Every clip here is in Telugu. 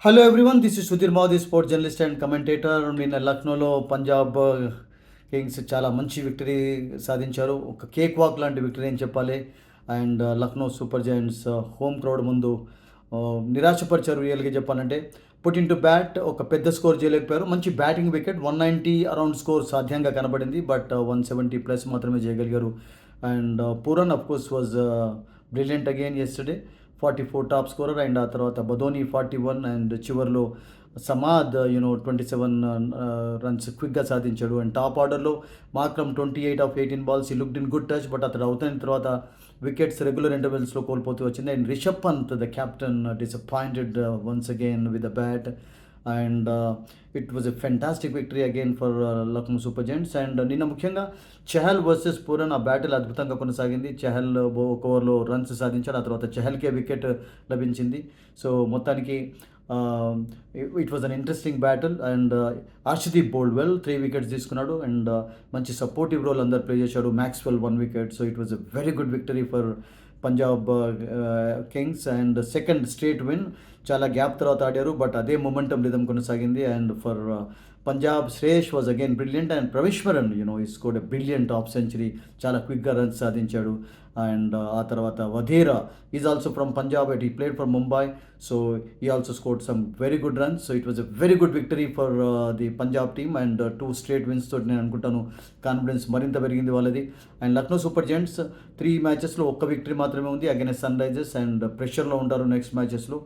Hello everyone, this is Sudheer Modi, sport journalist and commentator. నిన్న లక్నోలో పంజాబ్ కింగ్స్ చాలా మంచి విక్టరీ సాధించారు. ఒక కేక్ వాక్ లాంటి విక్టరీ అని చెప్పాలి. And Lucknow super Giants home crowd ముందు నిరాశపరిచారు రియల్గా చెప్పాలంటే. పుట్ ఇన్ టు బ్యాట్ ఒక పెద్ద స్కోర్ చేయలేకపోయారు. మంచి బ్యాటింగ్ వికెట్ 190 అరౌండ్ స్కోర్ సాధ్యంగా కనబడింది. బట్ 170 ప్లస్ మాత్రమే చేయగలిగారు. And Pooran of course was brilliant again yesterday, 44 top scorer. And ఆ తర్వాత బదోని 41 అండ్ చివర్లో సమాద్ 27 రన్స్ క్విక్గా సాధించాడు. అండ్ టాప్ ఆర్డర్లో Markram 28 off 18 balls, he looked in good touch. But అతడు అవుతున్న తర్వాత వికెట్స్ రెగ్యులర్ ఇంటర్వెల్స్లో కోల్పోతూ వచ్చింది. And Rishabh Pant the captain disappointed once again with the bat. And it was a fantastic victory again for Lucknow Super Giants. And నిన్న ముఖ్యంగా చహల్ వర్సెస్ పూరన్ ఆ బ్యాటిల్ అద్భుతంగా కొనసాగింది. చహల్ ఒక ఓవర్లో రన్స్ సాధించాడు. ఆ తర్వాత చహల్కే వికెట్ లభించింది. సో మొత్తానికి it was an interesting battle. And Arshdeep bowled 3 wickets తీసుకున్నాడు. అండ్ మంచి సపోర్టివ్ రోల్ అందరు ప్లే చేశాడు. Maxwell 1 wicket. So it was a very good victory for Punjab Kings. And second straight win. చాలా గ్యాప్ తర్వాత ఆడారు, బట్ అదే మొమెంటం రిథం కొనసాగింది. And for Punjab, Shreyas was again brilliant. And Prabhsimran he scored a brilliant half century, చాలా క్విక్గా రన్స్ సాధించాడు. అండ్ ఆ తర్వాత Wadhera is also from Punjab, but he played for Mumbai. So he also scored some very good runs. So it was a very good victory for the Punjab team. And 2 straight wins తోటి నేను అనుకుంటాను కాన్ఫిడెన్స్ మరింత పెరిగింది వాళ్ళది. అండ్ లక్నో సూపర్ జెయింట్స్ 3 మ్యాచెస్లో ఒక్క విక్టరీ మాత్రమే ఉంది అగైన్స్ సన్ రైజర్స్. అండ్ ప్రెషర్లో ఉంటారు నెక్స్ట్ మ్యాచెస్లో.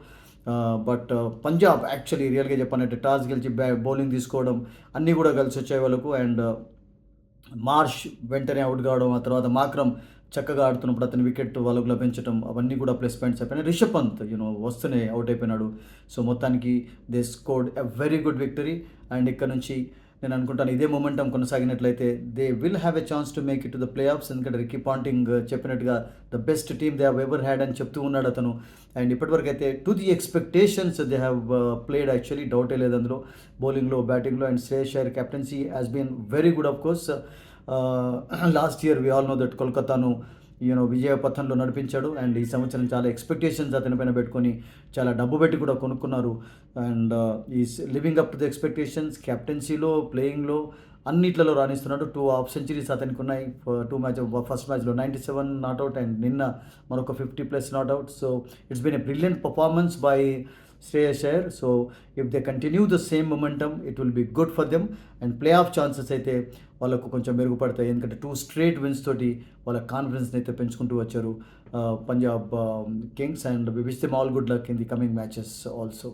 బట్ పంజాబ్ యాక్చువల్లీ రియల్గా చెప్పాలంటే టాస్ గెలిచి బౌలింగ్ తీసుకోవడం అన్నీ కూడా కలిసి వచ్చాయి వాళ్ళకు. అండ్ మార్ష్ వెంటనే అవుట్ కావడం, ఆ తర్వాత మాక్రమ్ చక్కగా ఆడుతున్నప్పుడు అతని వికెట్ వాళ్ళకు లభించడం, అవన్నీ కూడా ప్లస్ పాయింట్స్ అయిపోయినాయి. రిషబ్ పంత్ వస్తూనే అవుట్ అయిపోయినాడు. సో మొత్తానికి they scored a very good victory. And ఇక్కడ నుంచి నేను అనుకుంటాను ఇదే మొమెంటం కొనసాగినట్లయితే they will have a chance to make it to the playoffs. ఎందుకంటే రికీ పాంటింగ్ చెప్పినట్టుగా the best team they have ever had అని చెప్తూ ఉన్నాడు అతను. అండ్ ఇప్పటివరకు అయితే to the expectations they have played actually, డౌటే లేదు అందులో, బౌలింగ్లో బ్యాటింగ్లో. And Shreyas Iyer captaincy has been very good of course. Last year we all know that కోల్కతాను విజయ పథంలో నడిపించాడు. అండ్ ఈ సంవత్సరం చాలా ఎక్స్పెక్టేషన్స్ అతనిపైన పెట్టుకొని చాలా డబ్బు పెట్టి కూడా కొనుక్కున్నారు. And is living up to the expectations. కెప్టెన్సీలో, ప్లేయింగ్లో అన్నిట్లలో రాణిస్తున్నాడు. 2 హాఫ్ సెంచరీస్ అతనికి ఉన్నాయి. 2 మ్యాచ్, ఫస్ట్ మ్యాచ్లో 97 నాట్అవుట్ అండ్ నిన్న మరొక 50+ నాట్అవుట్. So it's been a brilliant performance by Shreyas Iyer. So if they continue the same momentum, it will be good for them. And play of chances అయితే వాళ్ళకు కొంచెం మెరుగుపడతాయి. ఎందుకంటే 2 స్ట్రేట్ విన్స్ తోటి వాళ్ళ కాన్ఫిడెన్స్ని అయితే పెంచుకుంటూ వచ్చారు Punjab Kings. And we wish them all good luck in the coming matches also.